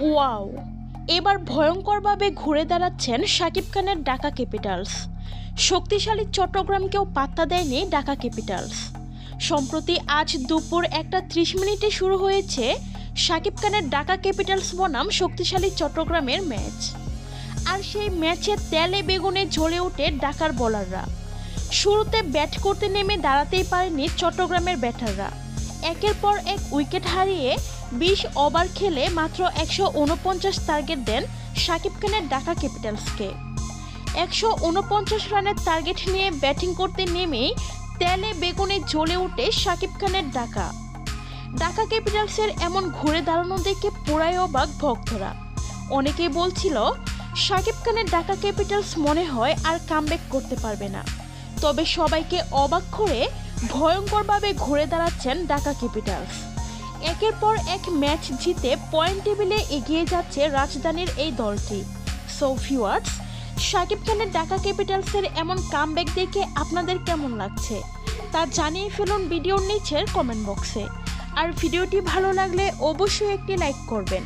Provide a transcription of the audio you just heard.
Wow, এবার ভয়ঙ্করভাবে ঘুরে দাঁড়াচ্ছেন শাকিব খানের ঢাকা ক্যাপিটালস। শক্তিশালী চট্টগ্রামকেও পাত্তা দেয়নি ঢাকা ক্যাপিটালস। সম্প্রতি আজ দুপুর 1:30 শুরু হয়েছে শাকিব খানের ঢাকা ক্যাপিটালস বনাম শক্তিশালী চট্টগ্রামের ম্যাচ। আর সেই ম্যাচে তেলে বেগুনে জ্বলে ওঠে ঢাকার বোলাররা। শুরুতে ব্যাট করতে নেমে দাঁড়াতেই পারেনি চট্টগ্রামের ব্যাটাররা। একের পর এক উইকেট হারিয়ে 20 ওভার খেলে মাত্র 149 টার্গেট দেন শাকিব খানের ঢাকা ক্যাপিটালসকে। 149 রানের টার্গেট নিয়ে ব্যাটিং করতে নেমেই তেলে বেগুনে জ্বলে ওঠে শাকিব খানের ঢাকা ক্যাপিটালসের এমন ঘুরে দাঁড়ানো দেখে পুরাই অবাক ভক্তরা। অনেকেই বলছিল শাকিব খানের ঢাকা ক্যাপিটালস মনে হয় আর কামব্যাক করতে পারবে না। তবে সবাইকে অবাক করে ভয়ঙ্করভাবে ঘুরে দাঁড়াচ্ছেন ঢাকা ক্যাপিটালস। একের পর এক ম্যাচ জিতে পয়েন্ট টেবিলে এগিয়ে যাচ্ছে রাজধানীর এই দলটি। সো ভিউয়ার্স, শাকিব খানের ঢাকা ক্যাপিটালসের এমন কামব্যাক দেখে আপনাদের কেমন লাগছে তা জানিয়ে ফেলুন ভিডিওর নিচের কমেন্ট বক্সে। আর ভিডিওটি ভালো লাগলে অবশ্যই একটি লাইক করবেন।